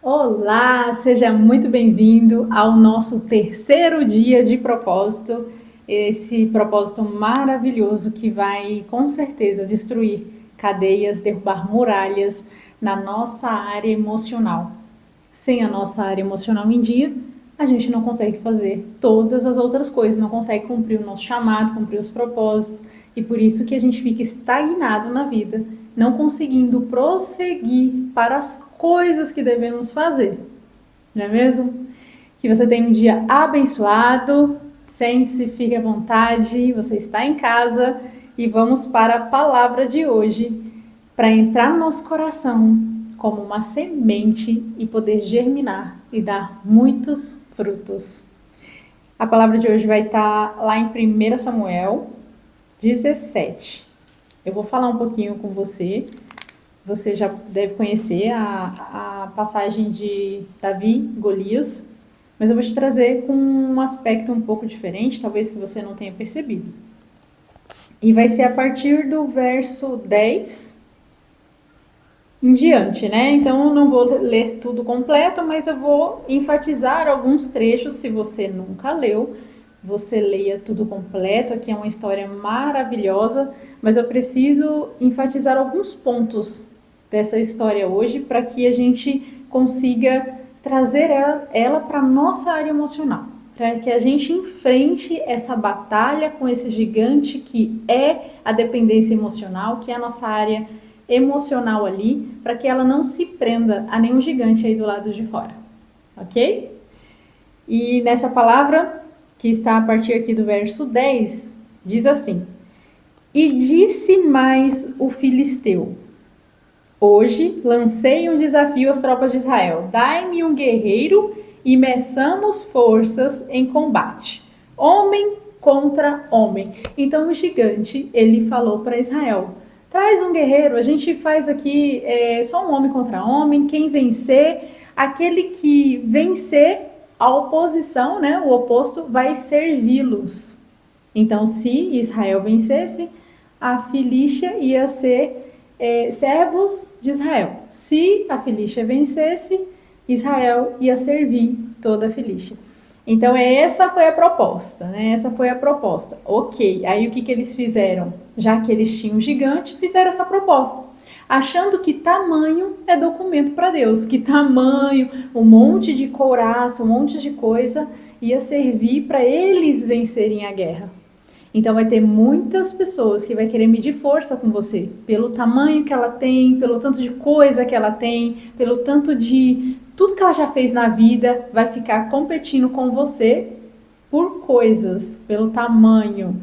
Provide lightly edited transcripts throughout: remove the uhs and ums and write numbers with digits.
Olá, seja muito bem-vindo ao nosso terceiro dia de propósito. Esse propósito maravilhoso que vai com certeza destruir cadeias, derrubar muralhas na nossa área emocional. Sem a nossa área emocional em dia, a gente não consegue fazer todas as outras coisas, não consegue cumprir o nosso chamado, cumprir os propósitos, e por isso que a gente fica estagnado na vida, não conseguindo prosseguir para as coisas que devemos fazer, não é mesmo? Que você tenha um dia abençoado, sente-se, fique à vontade, você está em casa e vamos para a palavra de hoje, para entrar no nosso coração como uma semente e poder germinar e dar muitos frutos. A palavra de hoje vai estar lá em 1 Samuel 17. Eu vou falar um pouquinho com você. Você já deve conhecer a passagem de Davi e Golias, mas eu vou te trazer com um aspecto um pouco diferente, talvez que você não tenha percebido. E vai ser a partir do verso 10 em diante, né? Então eu não vou ler tudo completo, mas eu vou enfatizar alguns trechos. Se você nunca leu, você leia tudo completo. Aqui é uma história maravilhosa, mas eu preciso enfatizar alguns pontos dessa história hoje para que a gente consiga trazer ela para a nossa área emocional, para que a gente enfrente essa batalha com esse gigante que é a dependência emocional, que é a nossa área emocional ali, para que ela não se prenda a nenhum gigante aí do lado de fora, ok? E nessa palavra, que está a partir aqui do verso 10, diz assim: E disse mais o filisteu: Hoje lancei um desafio às tropas de Israel. Dai-me um guerreiro e meçamos forças em combate. Homem contra homem. Então o gigante, ele falou para Israel: traz um guerreiro, a gente faz aqui só um homem contra homem. Quem vencer, aquele que vencer a oposição, né, o oposto, vai servi-los. Então, se Israel vencesse, a Filístia ia ser servos de Israel. Se a Filístia vencesse, Israel ia servir toda a Filístia. Então, essa foi a proposta, né? Essa foi a proposta. Ok, aí o que eles fizeram? Já que eles tinham um gigante, fizeram essa proposta. Achando que tamanho é documento para Deus, que tamanho, um monte de couraça, um monte de coisa ia servir para eles vencerem a guerra. Então vai ter muitas pessoas que vai querer medir força com você, pelo tamanho que ela tem, pelo tanto de coisa que ela tem, pelo tanto de tudo que ela já fez na vida, vai ficar competindo com você por coisas, pelo tamanho.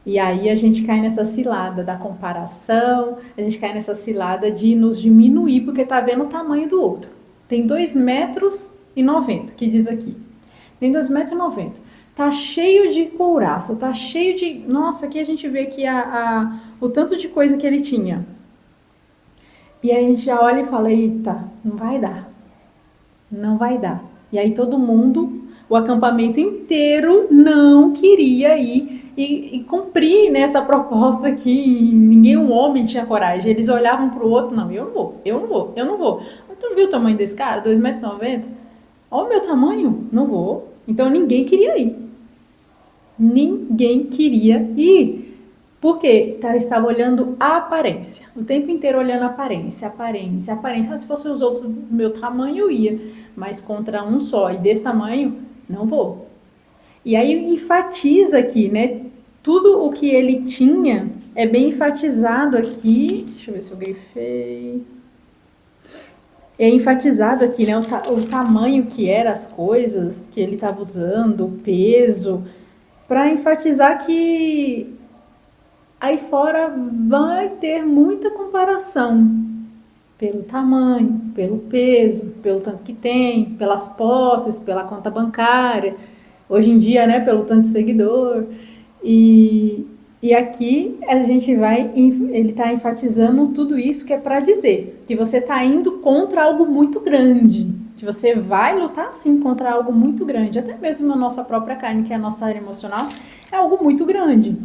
E aí a gente cai nessa cilada da comparação, a gente cai nessa cilada de nos diminuir porque tá vendo o tamanho do outro. Tem 2,90 m, que diz aqui. Tem 2,90 m. Tá cheio de couraça, tá cheio de... Nossa, aqui a gente vê que o tanto de coisa que ele tinha. E aí a gente já olha e fala: eita, não vai dar. Não vai dar. E aí todo mundo, o acampamento inteiro, não queria ir e cumprir nessa proposta aqui. Ninguém, um homem, tinha coragem. Eles olhavam pro outro: não, eu não vou, eu não vou, eu não vou. Então viu o tamanho desse cara? 2,90 m? Olha o meu tamanho, não vou. Então ninguém queria ir. Ninguém queria ir. Por quê? Estava olhando a aparência. O tempo inteiro olhando a aparência, aparência, aparência. Se fossem os outros do meu tamanho, eu ia. Mas contra um só e desse tamanho, não vou. E aí enfatiza aqui, né? Tudo o que ele tinha é bem enfatizado aqui. Deixa eu ver se eu grifei. É enfatizado aqui, né? O tamanho que eram as coisas que ele estava usando, o peso, para enfatizar que aí fora vai ter muita comparação pelo tamanho, pelo peso, pelo tanto que tem, pelas posses, pela conta bancária, hoje em dia, né, pelo tanto de seguidor. E aqui a gente ele está enfatizando tudo isso, que é para dizer que você está indo contra algo muito grande, que você vai lutar sim contra algo muito grande, até mesmo na nossa própria carne, que é a nossa área emocional, é algo muito grande.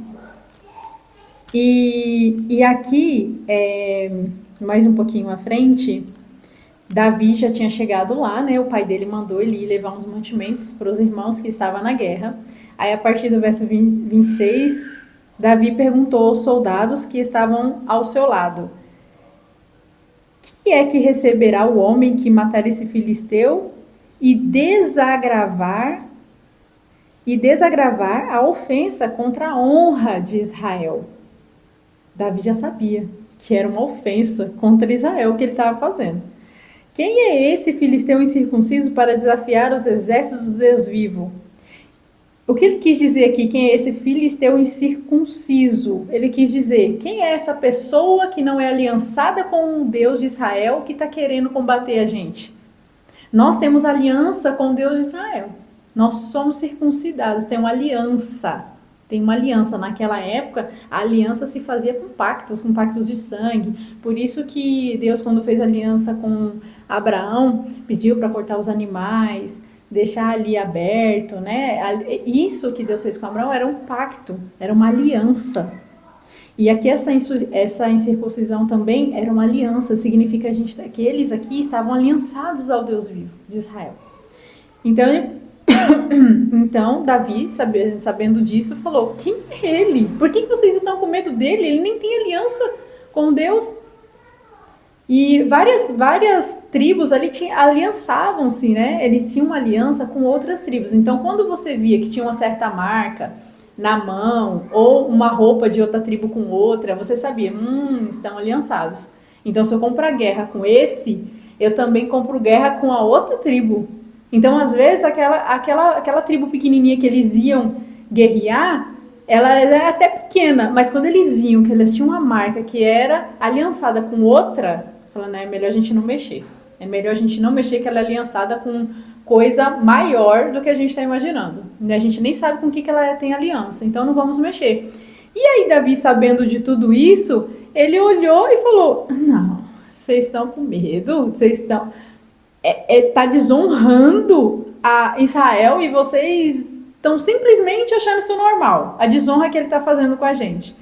E aqui, mais um pouquinho à frente, Davi já tinha chegado lá, né? O pai dele mandou ele ir levar uns mantimentos para os irmãos que estavam na guerra. Aí, a partir do verso 26, Davi perguntou aos soldados que estavam ao seu lado: que é que receberá o homem que matar esse filisteu e desagravar a ofensa contra a honra de Israel? Davi já sabia que era uma ofensa contra Israel que ele estava fazendo. Quem é esse filisteu incircunciso para desafiar os exércitos do Deus vivo? O que ele quis dizer aqui, quem é esse filisteu incircunciso? Ele quis dizer, quem é essa pessoa que não é aliançada com o Deus de Israel que está querendo combater a gente? Nós temos aliança com o Deus de Israel. Nós somos circuncidados, tem uma aliança. Tem uma aliança. Naquela época, a aliança se fazia com pactos de sangue. Por isso que Deus, quando fez aliança com Abraão, pediu para cortar os animais, deixar ali aberto, né? Isso que Deus fez com Abraão era um pacto, era uma aliança. E aqui essa incircuncisão também era uma aliança, significa que eles aqui estavam aliançados ao Deus vivo de Israel. Então Davi, sabendo disso, falou: quem é ele? Por que vocês estão com medo dele? Ele nem tem aliança com Deus. E várias tribos ali aliançavam-se, né? Eles tinham uma aliança com outras tribos. Então, quando você via que tinha uma certa marca na mão ou uma roupa de outra tribo com outra, você sabia, estão aliançados. Então, se eu comprar guerra com esse, eu também compro guerra com a outra tribo. Então, às vezes, aquela tribo pequenininha que eles iam guerrear, ela era até pequena, mas quando eles viam que eles tinham uma marca que era aliançada com outra, falando, é melhor a gente não mexer. É melhor a gente não mexer, que ela é aliançada com coisa maior do que a gente está imaginando. A gente nem sabe com o que ela tem aliança, então não vamos mexer. E aí Davi, sabendo de tudo isso, ele olhou e falou, não, vocês estão com medo, vocês estão... tá desonrando a Israel e vocês estão simplesmente achando isso normal. A desonra que ele está fazendo com a gente.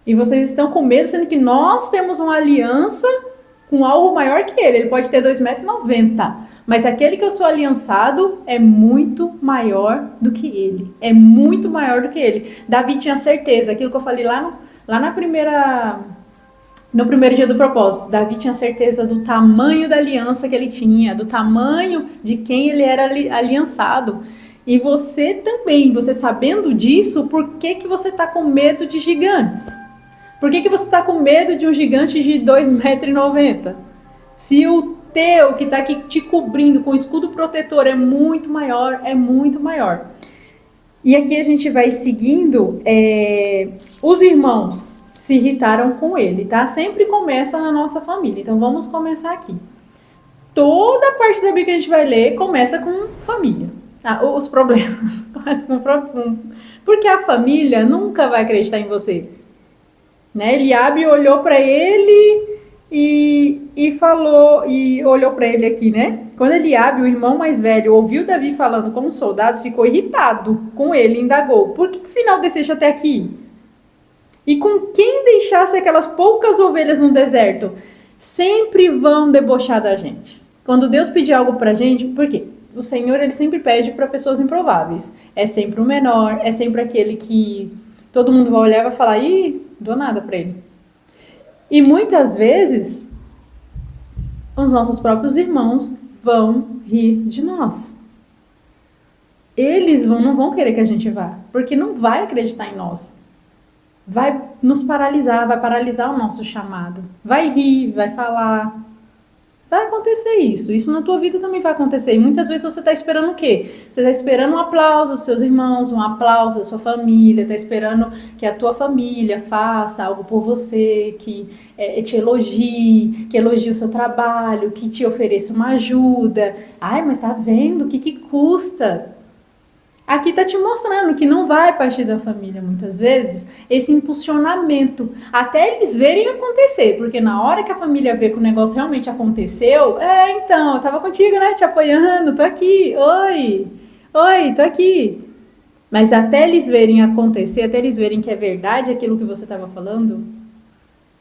E vocês estão com medo, sendo que nós temos uma aliança com algo maior que ele. Ele pode ter 2,90 m, mas aquele que eu sou aliançado é muito maior do que ele. É muito maior do que ele. Davi tinha certeza, aquilo que eu falei no primeiro dia do propósito. Davi tinha certeza do tamanho da aliança que ele tinha, do tamanho de quem ele era aliançado. E você também, você sabendo disso, por que você está com medo de gigantes? Por que você está com medo de um gigante de 2,90 m? Se o teu, que está aqui te cobrindo com escudo protetor, é muito maior, é muito maior. E aqui a gente vai seguindo, os irmãos se irritaram com ele, tá? Sempre começa na nossa família, então vamos começar aqui. Toda a parte da Bíblia que a gente vai ler começa com família. Os problemas começam com... Porque a família nunca vai acreditar em você. Né? Eliabe olhou para ele e falou, e olhou para ele aqui, né? Quando Eliabe, o irmão mais velho, ouviu Davi falando com os soldados, ficou irritado com ele e indagou: por que afinal desceste até aqui? E com quem deixasse aquelas poucas ovelhas no deserto? Sempre vão debochar da gente. Quando Deus pedir algo pra gente, por quê? O Senhor, ele sempre pede para pessoas improváveis. É sempre o menor, é sempre aquele que todo mundo vai olhar e vai falar, dou nada para ele. E muitas vezes, os nossos próprios irmãos vão rir de nós. Eles não vão querer que a gente vá, porque não vai acreditar em nós. Vai nos paralisar, vai paralisar o nosso chamado. Vai rir, vai falar. Vai acontecer isso. Isso na tua vida também vai acontecer. E muitas vezes você está esperando o quê? Você está esperando um aplauso dos seus irmãos, um aplauso da sua família, está esperando que a tua família faça algo por você, que te elogie, que elogie o seu trabalho, que te ofereça uma ajuda. Mas tá vendo? O que custa? Aqui está te mostrando que não vai partir da família, muitas vezes, esse impulsionamento, até eles verem acontecer, porque na hora que a família vê que o negócio realmente aconteceu, então, eu estava contigo, né, te apoiando, tô aqui, oi, tô aqui. Mas até eles verem acontecer, até eles verem que é verdade aquilo que você estava falando,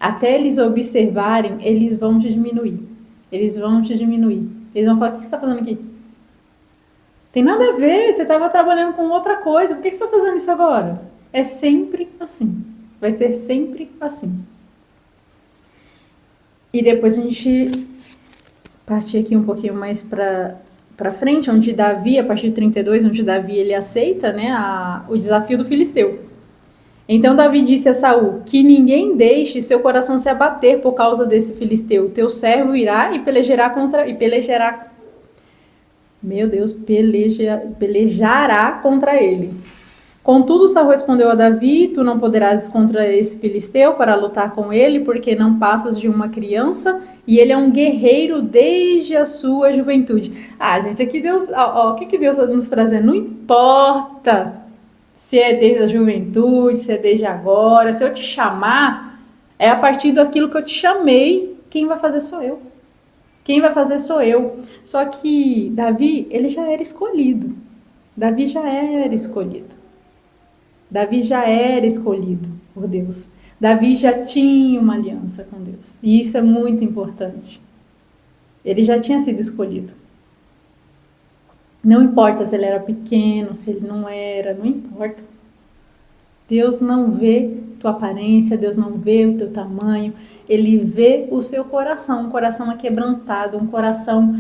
Até eles observarem, eles vão te diminuir. Eles vão te diminuir. Eles vão falar, o que você está fazendo aqui? Tem nada a ver, você estava trabalhando com outra coisa, por que você está fazendo isso agora? É sempre assim. Vai ser sempre assim. E depois a gente partir aqui um pouquinho mais para frente, onde Davi, a partir de 32, onde Davi ele aceita, né, o desafio do filisteu. Então Davi disse a Saul, que ninguém deixe seu coração se abater por causa desse filisteu. Teu servo irá e pelejará contra ele. Contudo, Saul respondeu a Davi, tu não poderás ir contra esse filisteu para lutar com ele, porque não passas de uma criança e ele é um guerreiro desde a sua juventude. Ah, gente, aqui Deus, o que Deus está nos trazendo? Não importa se é desde a juventude, se é desde agora, se eu te chamar, é a partir daquilo que eu te chamei, quem vai fazer sou eu. Quem vai fazer sou eu. Só que Davi, ele já era escolhido. Davi já era escolhido. Davi já era escolhido por Deus. Davi já tinha uma aliança com Deus. E isso é muito importante. Ele já tinha sido escolhido. Não importa se ele era pequeno, se ele não era, não importa. Deus não vê tua aparência, Deus não vê o teu tamanho, Ele vê o seu coração, um coração aquebrantado, um coração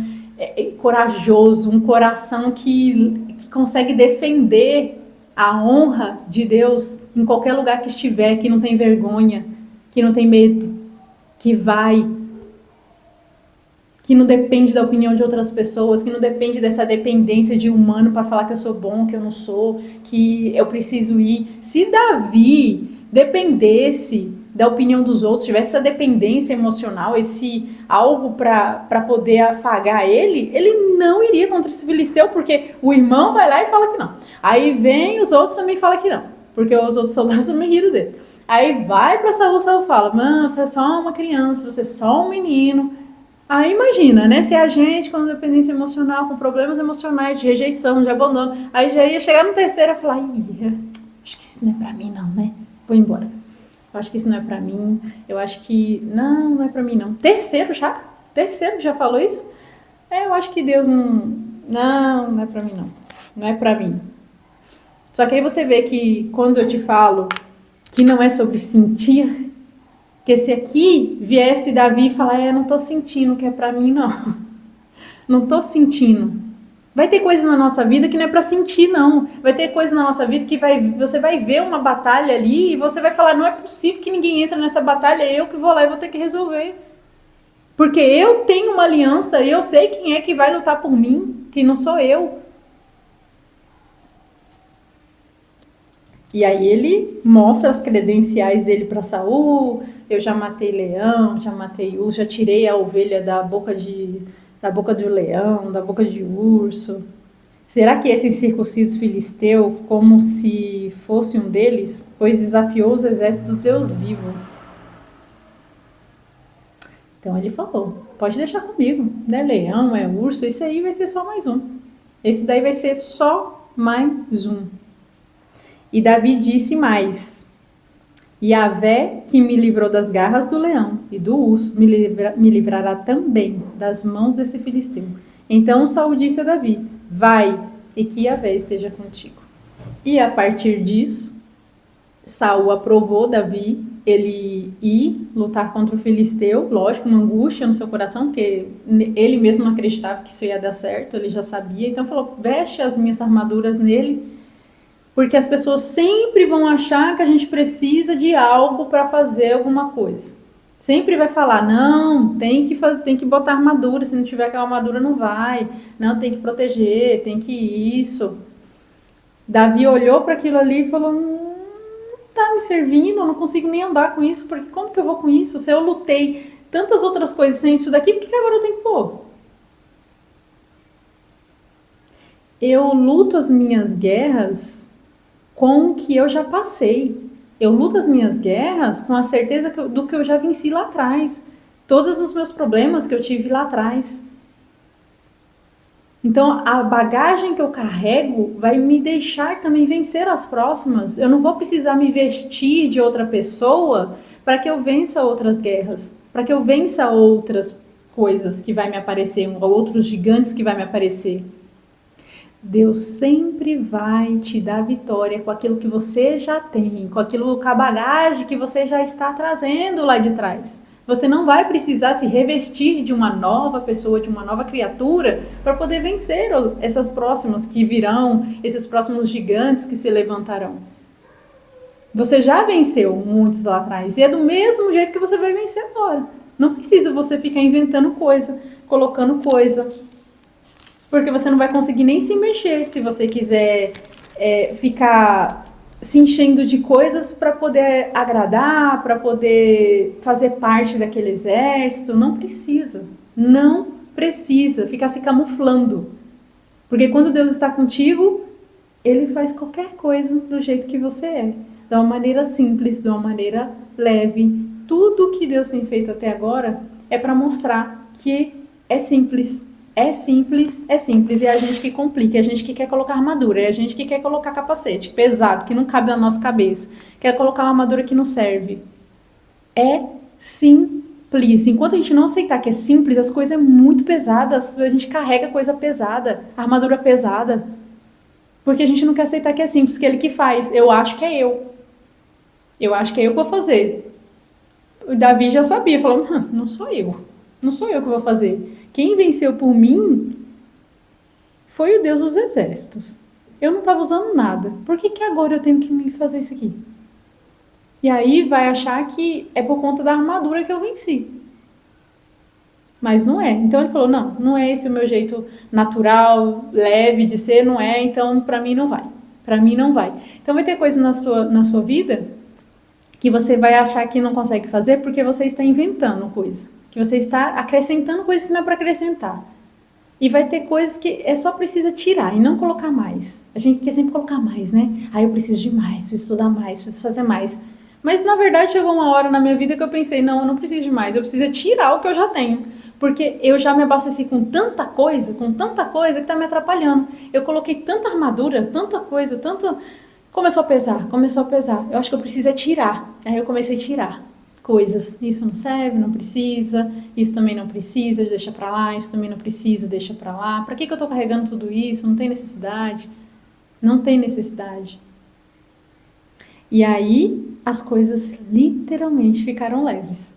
corajoso, um coração que consegue defender a honra de Deus em qualquer lugar que estiver, que não tem vergonha, que não tem medo, que não depende da opinião de outras pessoas, que não depende dessa dependência de humano para falar que eu sou bom, que eu não sou, que eu preciso ir. Se Davi dependesse da opinião dos outros, tivesse essa dependência emocional, esse algo para poder afagar ele não iria contra esse filisteu, porque o irmão vai lá e fala que não. Aí vem os outros também falam que não, porque os outros soldados também riram dele. Aí vai para Saul fala, mano, você é só uma criança, você é só um menino. Aí imagina, né, se a gente com dependência emocional, com problemas emocionais, de rejeição, de abandono, aí já ia chegar no terceiro e falar, acho que isso não é pra mim não, né, vou embora. Eu acho que isso não é pra mim, eu acho que, não é pra mim não. Terceiro já falou isso? Eu acho que Deus não é pra mim não é pra mim. Só que aí você vê que quando eu te falo que não é sobre sentir, que se aqui viesse Davi e falar, não tô sentindo que é pra mim, não. Não tô sentindo. Vai ter coisa na nossa vida que não é pra sentir, não. Vai ter coisa na nossa vida que você vai ver uma batalha ali e você vai falar, não é possível que ninguém entre nessa batalha, eu que vou lá e vou ter que resolver. Porque eu tenho uma aliança e eu sei quem é que vai lutar por mim, que não sou eu. E aí ele mostra as credenciais dele para Saul. Eu já matei leão, já matei urso, já tirei a ovelha da boca do leão, da boca de urso. Será que esse incircunciso filisteu, como se fosse um deles, pois desafiou os exércitos do Deus vivo? Então ele falou, pode deixar comigo, né? Leão, é urso, esse aí vai ser só mais um. Esse daí vai ser só mais um. E Davi disse mais, Yahvé, que me livrou das garras do leão e do urso, me livrará também das mãos desse filisteu. Então Saul disse a Davi, vai, e que Yahvé esteja contigo. E a partir disso, Saul aprovou Davi, ele ir lutar contra o filisteu, lógico, uma angústia no seu coração, porque ele mesmo não acreditava que isso ia dar certo, ele já sabia, então falou, veste as minhas armaduras nele, porque as pessoas sempre vão achar que a gente precisa de algo para fazer alguma coisa. Sempre vai falar, não, tem que botar armadura, se não tiver aquela armadura não vai. Não, tem que proteger, tem que isso. Davi olhou para aquilo ali e falou, não tá me servindo, eu não consigo nem andar com isso, porque como que eu vou com isso? Se eu lutei tantas outras coisas sem isso daqui, por que agora eu tenho que pôr? Eu luto as minhas guerras com o que eu já passei. Eu luto as minhas guerras com a certeza do que eu já venci lá atrás. Todos os meus problemas que eu tive lá atrás. Então, a bagagem que eu carrego vai me deixar também vencer as próximas. Eu não vou precisar me vestir de outra pessoa para que eu vença outras guerras, para que eu vença outras coisas que vai me aparecer, ou outros gigantes que vai me aparecer. Deus sempre vai te dar vitória com aquilo que você já tem, com a bagagem que você já está trazendo lá de trás. Você não vai precisar se revestir de uma nova pessoa, de uma nova criatura, para poder vencer essas próximas que virão, esses próximos gigantes que se levantarão. Você já venceu muitos lá atrás, e é do mesmo jeito que você vai vencer agora. Não precisa você ficar inventando coisa, colocando coisa, porque você não vai conseguir nem se mexer se você quiser ficar se enchendo de coisas para poder agradar, para poder fazer parte daquele exército. Não precisa. Não precisa ficar se camuflando. Porque quando Deus está contigo, Ele faz qualquer coisa do jeito que você é. De uma maneira simples, de uma maneira leve. Tudo que Deus tem feito até agora é para mostrar que é simples. É simples, é simples, e é a gente que complica, é a gente que quer colocar armadura, é a gente que quer colocar capacete pesado, que não cabe na nossa cabeça, quer colocar uma armadura que não serve. É simples. Enquanto a gente não aceitar que é simples, as coisas é muito pesadas, a gente carrega coisa pesada, armadura pesada, porque a gente não quer aceitar que é simples, que é ele que faz. Eu acho que é eu. Eu acho que é eu que vou fazer. O Davi já sabia, falou, não sou eu. Não sou eu que vou fazer. Quem venceu por mim foi o Deus dos exércitos. Eu não estava usando nada. Por que agora eu tenho que me fazer isso aqui? E aí vai achar que é por conta da armadura que eu venci. Mas não é. Então ele falou, não é esse o meu jeito natural, leve de ser, não é, então para mim não vai. Para mim não vai. Então vai ter coisa na sua vida que você vai achar que não consegue fazer porque você está inventando coisa. Que você está acrescentando coisas que não é para acrescentar. E vai ter coisas que só precisa tirar e não colocar mais. A gente quer sempre colocar mais, né? Eu preciso de mais, preciso estudar mais, preciso fazer mais. Mas, na verdade, chegou uma hora na minha vida que eu pensei, não, eu não preciso de mais, eu preciso tirar o que eu já tenho. Porque eu já me abasteci com tanta coisa que está me atrapalhando. Eu coloquei tanta armadura, tanta coisa, tanto... Começou a pesar. Eu acho que eu preciso tirar. Aí eu comecei a tirar coisas. Isso não serve, não precisa. Isso também não precisa, deixa pra lá. Isso também não precisa, deixa pra lá. Pra que eu tô carregando tudo isso? Não tem necessidade. Não tem necessidade. E aí as coisas literalmente ficaram leves.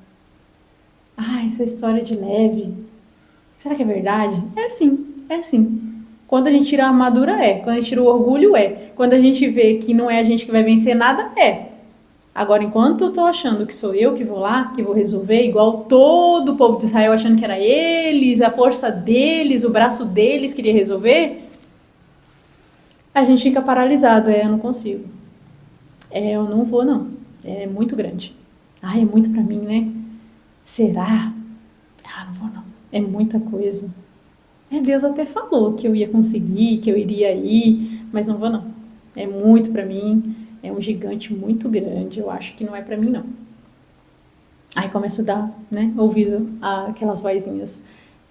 Essa história de leve. Será que é verdade? É sim. Quando a gente tira a armadura, é. Quando a gente tira o orgulho, é. Quando a gente vê que não é a gente que vai vencer nada, é. Agora, enquanto eu tô achando que sou eu que vou lá, que vou resolver, igual todo o povo de Israel achando que era eles, a força deles, o braço deles queria resolver, a gente fica paralisado. Eu não consigo. Eu não vou, não. É muito grande. É muito pra mim, né? Será? Não vou, não. É muita coisa. Deus até falou que eu ia conseguir, que eu iria ir, mas não vou, não. É muito pra mim. É um gigante muito grande, eu acho que não é pra mim, não. Aí começo a dar, ouvido aquelas vozinhas.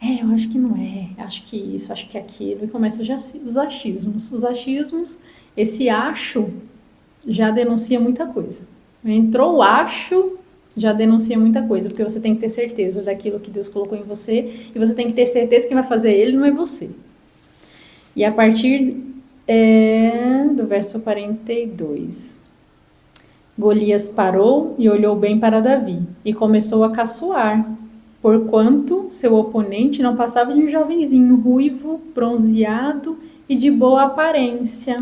Eu acho que não é, acho que isso, acho que aquilo. E começam já os achismos. Os achismos, esse acho já denuncia muita coisa. Entrou o acho, já denuncia muita coisa, porque você tem que ter certeza daquilo que Deus colocou em você, e você tem que ter certeza que quem vai fazer ele não é você. E a partir do verso 42. Golias parou e olhou bem para Davi, e começou a caçoar, porquanto seu oponente não passava de um jovenzinho ruivo, bronzeado e de boa aparência.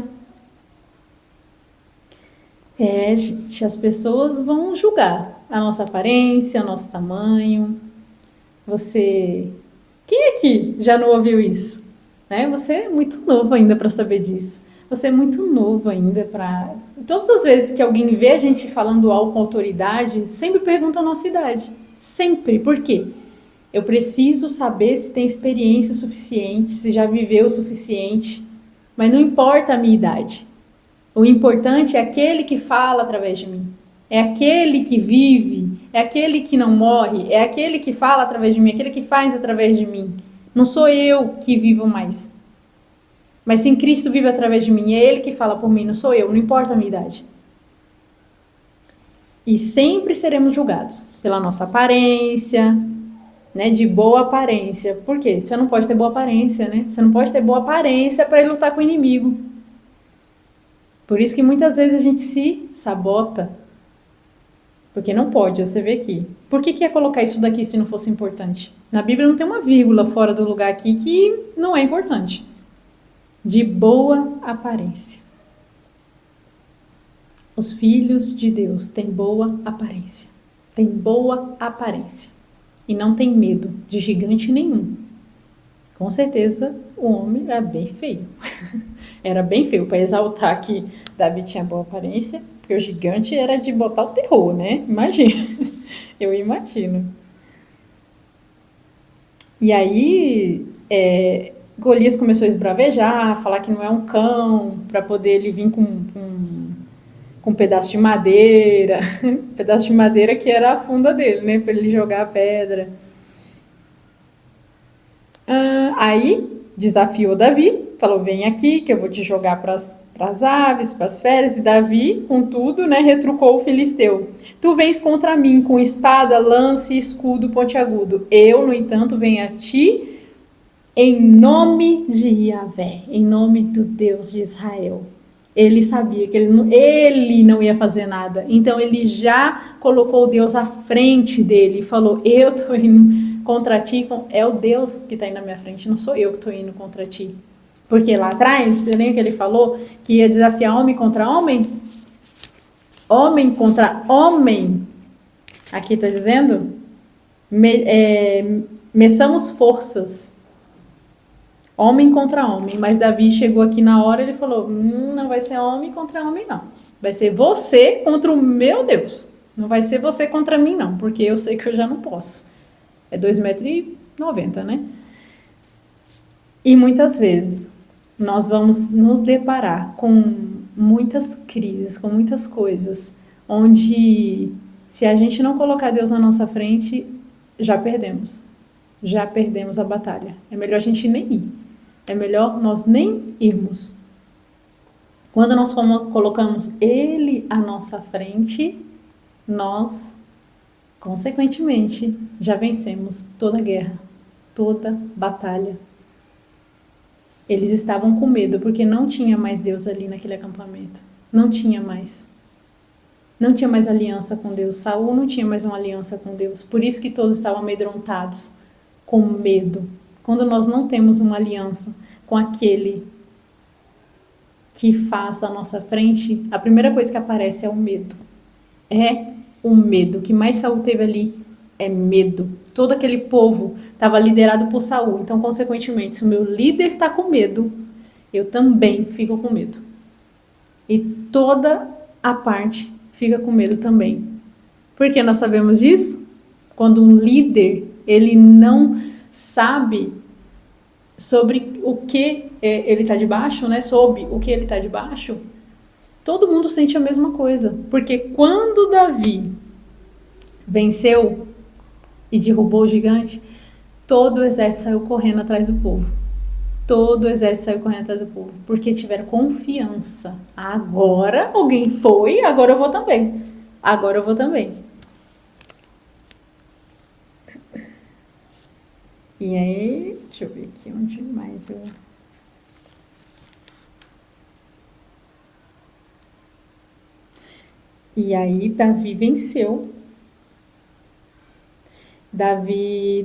Gente, as pessoas vão julgar a nossa aparência, o nosso tamanho. Quem aqui já não ouviu isso? Você é muito novo ainda para saber disso. Você é muito novo ainda para... Todas as vezes que alguém vê a gente falando algo com autoridade, sempre pergunta a nossa idade. Sempre. Por quê? Eu preciso saber se tem experiência suficiente, se já viveu o suficiente. Mas não importa a minha idade. O importante é aquele que fala através de mim. É aquele que vive, é aquele que não morre, é aquele que fala através de mim, é aquele que faz através de mim. Não sou eu que vivo mais. Mas sim, Cristo vive através de mim. É Ele que fala por mim, não sou eu. Não importa a minha idade. E sempre seremos julgados pela nossa aparência, né, de boa aparência. Por quê? Você não pode ter boa aparência, né? Você não pode ter boa aparência para ir lutar com o inimigo. Por isso que muitas vezes a gente se sabota. Porque não pode, você vê aqui. Por que ia colocar isso daqui se não fosse importante? Na Bíblia não tem uma vírgula fora do lugar aqui que não é importante. De boa aparência. Os filhos de Deus têm boa aparência. Tem boa aparência. E não tem medo de gigante nenhum. Com certeza o homem era bem feio. Era bem feio para exaltar que Davi tinha boa aparência, porque o gigante era de botar o terror, né? Imagina. Eu imagino. E aí, Golias começou a esbravejar, falar que não é um cão, para poder ele vir com um pedaço de madeira, um pedaço de madeira que era a funda dele, né? Para ele jogar a pedra. Aí desafiou Davi, falou: vem aqui que eu vou te jogar para as aves, para as feras. E Davi, contudo, né, retrucou o filisteu: tu vens contra mim com espada, lance e escudo pontiagudo. Eu, no entanto, venho a ti em nome de Yahvé, em nome do Deus de Israel. Ele sabia que ele não ia fazer nada. Então ele já colocou Deus à frente dele e falou: eu tô indo contra ti, é o Deus que está indo na minha frente, não sou eu que estou indo contra ti. Porque lá atrás, você lembra que ele falou que ia desafiar homem contra homem? Homem contra homem. Aqui está dizendo, meçamos forças. Homem contra homem. Mas Davi chegou aqui na hora e ele falou: não vai ser homem contra homem, não. Vai ser você contra o meu Deus. Não vai ser você contra mim, não, porque eu sei que eu já não posso. É 2,90 m, né? E muitas vezes nós vamos nos deparar com muitas crises, com muitas coisas, onde se a gente não colocar Deus na nossa frente, já perdemos. Já perdemos a batalha. É melhor a gente nem ir. É melhor nós nem irmos. Quando nós colocamos Ele à nossa frente, nós, consequentemente, já vencemos toda guerra, toda batalha. Eles estavam com medo porque não tinha mais Deus ali naquele acampamento. Não tinha mais. Não tinha mais aliança com Deus. Saul não tinha mais uma aliança com Deus. Por isso que todos estavam amedrontados, com medo. Quando nós não temos uma aliança com aquele que faz à nossa frente, a primeira coisa que aparece é o medo. É o medo. O que mais Saul teve ali é medo. Todo aquele povo estava liderado por Saul. Então, consequentemente, se o meu líder está com medo, eu também fico com medo. E toda a parte fica com medo também. Por que nós sabemos disso? Quando um líder, ele não sabe sobre o que ele está debaixo, né? Sobre o que ele está debaixo, todo mundo sente a mesma coisa. Porque quando Davi venceu e derrubou o gigante, todo o exército saiu correndo atrás do povo. Todo o exército saiu correndo atrás do povo. Porque tiveram confiança. Agora alguém foi, agora eu vou também. Agora eu vou também. E aí, deixa eu ver aqui onde mais eu... E aí Davi venceu.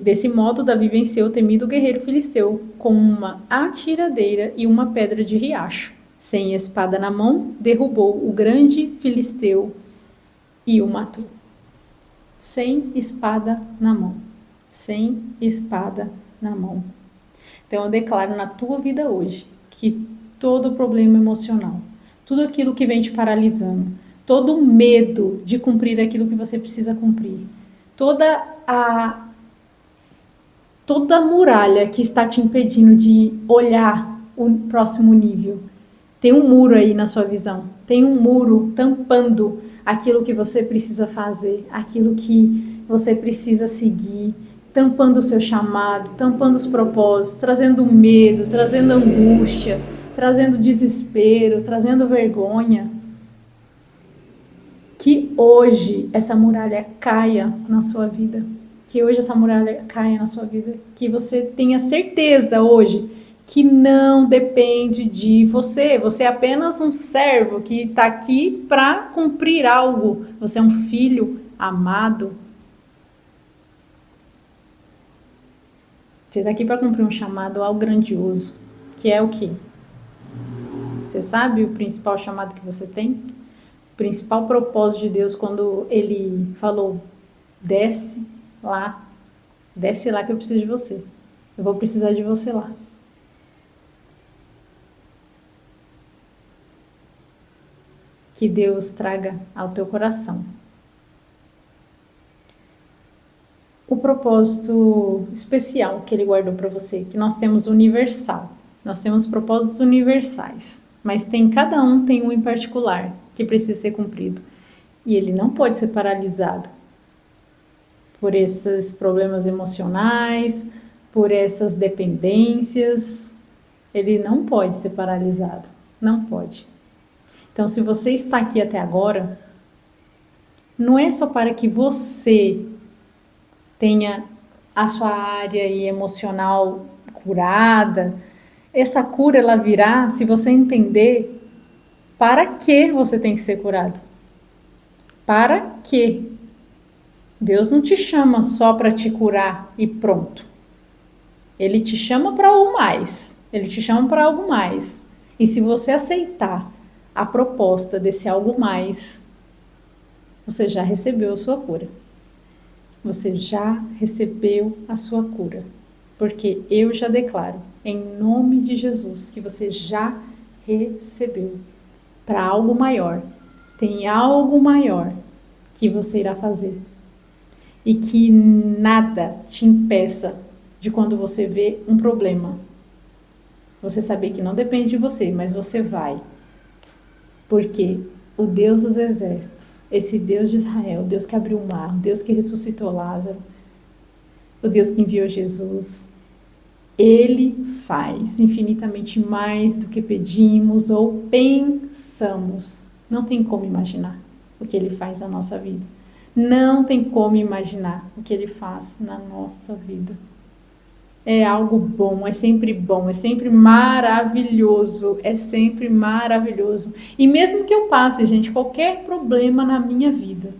Desse modo, Davi venceu o temido guerreiro filisteu com uma atiradeira e uma pedra de riacho. Sem espada na mão, derrubou o grande filisteu e o matou. Sem espada na mão. Sem espada na mão. Então eu declaro na tua vida hoje que todo problema emocional, tudo aquilo que vem te paralisando, todo o medo de cumprir aquilo que você precisa cumprir, toda a muralha que está te impedindo de olhar o próximo nível. Tem um muro aí na sua visão. Tem um muro tampando aquilo que você precisa fazer, aquilo que você precisa seguir, tampando o seu chamado, tampando os propósitos, trazendo medo, trazendo angústia, trazendo desespero, trazendo vergonha. Que hoje essa muralha caia na sua vida. Que hoje essa muralha caia na sua vida. Que você tenha certeza hoje que não depende de você. Você é apenas um servo que está aqui para cumprir algo. Você é um filho amado. Você está aqui para cumprir um chamado ao grandioso. Que é o quê? Você sabe o principal chamado que você tem? O principal propósito de Deus quando Ele falou, desce lá que eu preciso de você. Eu vou precisar de você lá. Que Deus traga ao teu coração o propósito especial que Ele guardou para você, que nós temos universal. Nós temos propósitos universais, mas cada um tem um em particular que precisa ser cumprido. E ele não pode ser paralisado por esses problemas emocionais, por essas dependências. Ele não pode ser paralisado, não pode. Então, se você está aqui até agora, não é só para que você tenha a sua área emocional curada. Essa cura, ela virá se você entender para que você tem que ser curado. Para quê? Deus não te chama só para te curar e pronto. Ele te chama para algo mais. Ele te chama para algo mais. E se você aceitar a proposta desse algo mais, você já recebeu a sua cura. Você já recebeu a sua cura. Porque eu já declaro, em nome de Jesus, que você já recebeu para algo maior. Tem algo maior que você irá fazer. E que nada te impeça de quando você vê um problema. Você saber que não depende de você, mas você vai. Porque o Deus dos exércitos, esse Deus de Israel, o Deus que abriu o mar, o Deus que ressuscitou Lázaro, o Deus que enviou Jesus, Ele faz infinitamente mais do que pedimos ou pensamos. Não tem como imaginar o que Ele faz na nossa vida. Não tem como imaginar o que Ele faz na nossa vida. É algo bom, é sempre maravilhoso, é sempre maravilhoso. E mesmo que eu passe, gente, qualquer problema na minha vida,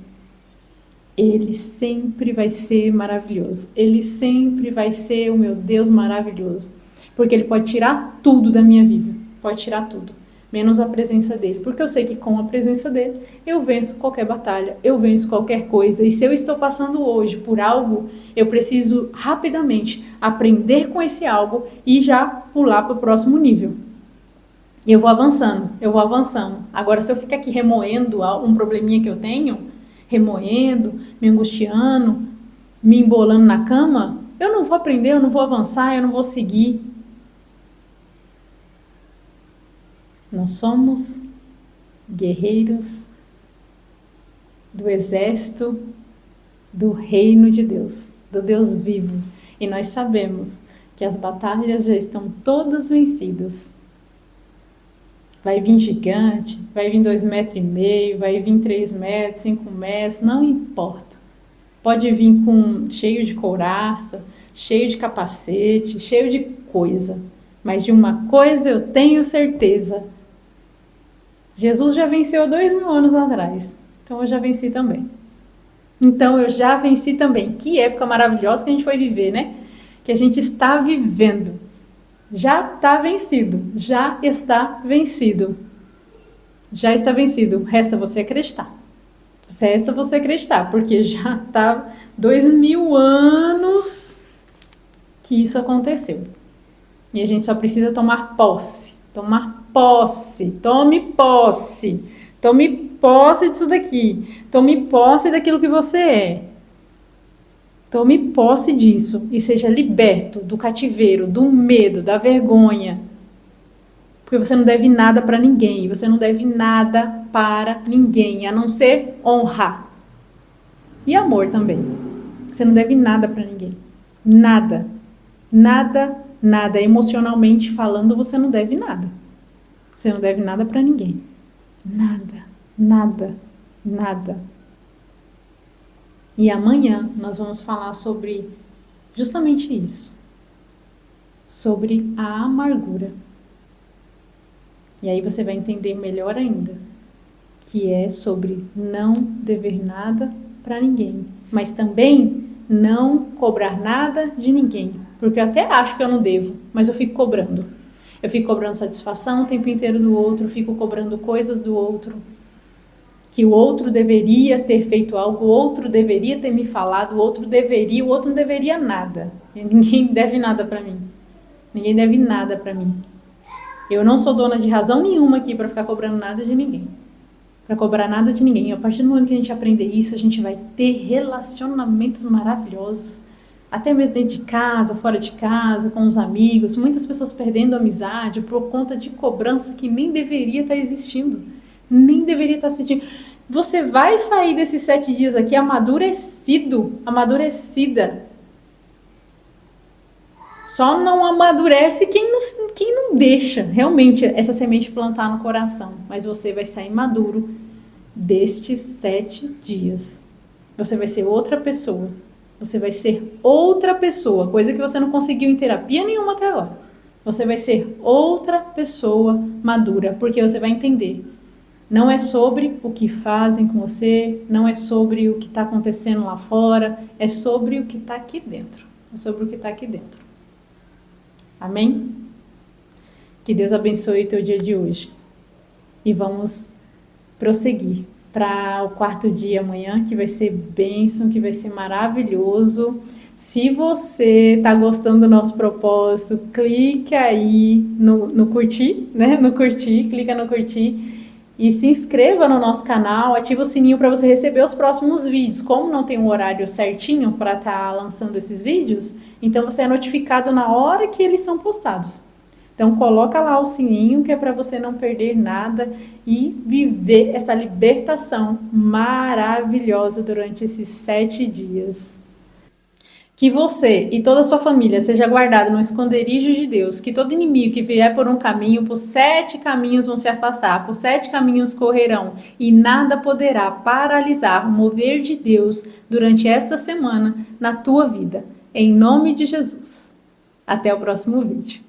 Ele sempre vai ser maravilhoso. Ele sempre vai ser o meu Deus maravilhoso. Porque Ele pode tirar tudo da minha vida. Pode tirar tudo. Menos a presença dEle. Porque eu sei que com a presença dEle, eu venço qualquer batalha. Eu venço qualquer coisa. E se eu estou passando hoje por algo, eu preciso rapidamente aprender com esse algo e já pular para o próximo nível. E eu vou avançando. Agora, se eu ficar aqui remoendo um probleminha que eu tenho, remoendo, me angustiando, me embolando na cama, eu não vou aprender, eu não vou avançar, eu não vou seguir. Nós somos guerreiros do exército do reino de Deus, do Deus vivo. E nós sabemos que as batalhas já estão todas vencidas. Vai vir gigante, vai vir 2,5 metros, vai vir 3 metros, 5 metros, não importa. Pode vir cheio de couraça, cheio de capacete, cheio de coisa. Mas de uma coisa eu tenho certeza. Jesus já venceu há 2.000 anos atrás. Então eu já venci também. Que época maravilhosa que a gente foi viver, né? Que a gente está vivendo. Já está vencido. Já está vencido. Resta você acreditar. Porque já está 2.000 anos que isso aconteceu. E a gente só precisa tomar posse. Tome posse disso daqui. Tome posse daquilo que você é. Tome posse disso e seja liberto do cativeiro, do medo, da vergonha. Porque você não deve nada para ninguém. Você não deve nada para ninguém, a não ser honra. E amor também. Você não deve nada para ninguém. Nada. Emocionalmente falando, você não deve nada. Você não deve nada para ninguém. Nada. E amanhã nós vamos falar sobre justamente isso, sobre a amargura. E aí você vai entender melhor ainda, que é sobre não dever nada para ninguém, mas também não cobrar nada de ninguém, porque eu até acho que eu não devo, mas eu fico cobrando. Eu fico cobrando satisfação o tempo inteiro do outro, fico cobrando coisas do outro, que o outro deveria ter feito algo, o outro deveria ter me falado, o outro não deveria nada. E ninguém deve nada para mim. Ninguém deve nada para mim. Eu não sou dona de razão nenhuma aqui para ficar cobrando nada de ninguém. Para cobrar nada de ninguém. E a partir do momento que a gente aprender isso, a gente vai ter relacionamentos maravilhosos. Até mesmo dentro de casa, fora de casa, com os amigos. Muitas pessoas perdendo a amizade por conta de cobrança que nem deveria estar existindo. Nem deveria estar existindo. Você vai sair desses 7 dias aqui amadurecido, amadurecida. Só não amadurece quem não deixa realmente essa semente plantar no coração. Mas você vai sair maduro destes 7 dias. Você vai ser outra pessoa. Você vai ser outra pessoa, coisa que você não conseguiu em terapia nenhuma até agora. Você vai ser outra pessoa madura, porque você vai entender. Não é sobre o que fazem com você, não é sobre o que está acontecendo lá fora, é sobre o que está aqui dentro. É sobre o que está aqui dentro. Amém? Que Deus abençoe o teu dia de hoje. E vamos prosseguir para o 4º dia amanhã, que vai ser bênção, que vai ser maravilhoso. Se você está gostando do nosso propósito, clica aí no curtir, né? No curtir, clica no curtir. E se inscreva no nosso canal, ativa o sininho para você receber os próximos vídeos. Como não tem um horário certinho para estar lançando esses vídeos, então você é notificado na hora que eles são postados. Então coloca lá o sininho, que é para você não perder nada e viver essa libertação maravilhosa durante esses 7 dias. Que você e toda a sua família seja guardado no esconderijo de Deus, que todo inimigo que vier por um caminho, por 7 caminhos vão se afastar, por 7 caminhos correrão, e nada poderá paralisar o mover de Deus durante esta semana na tua vida. Em nome de Jesus. Até o próximo vídeo.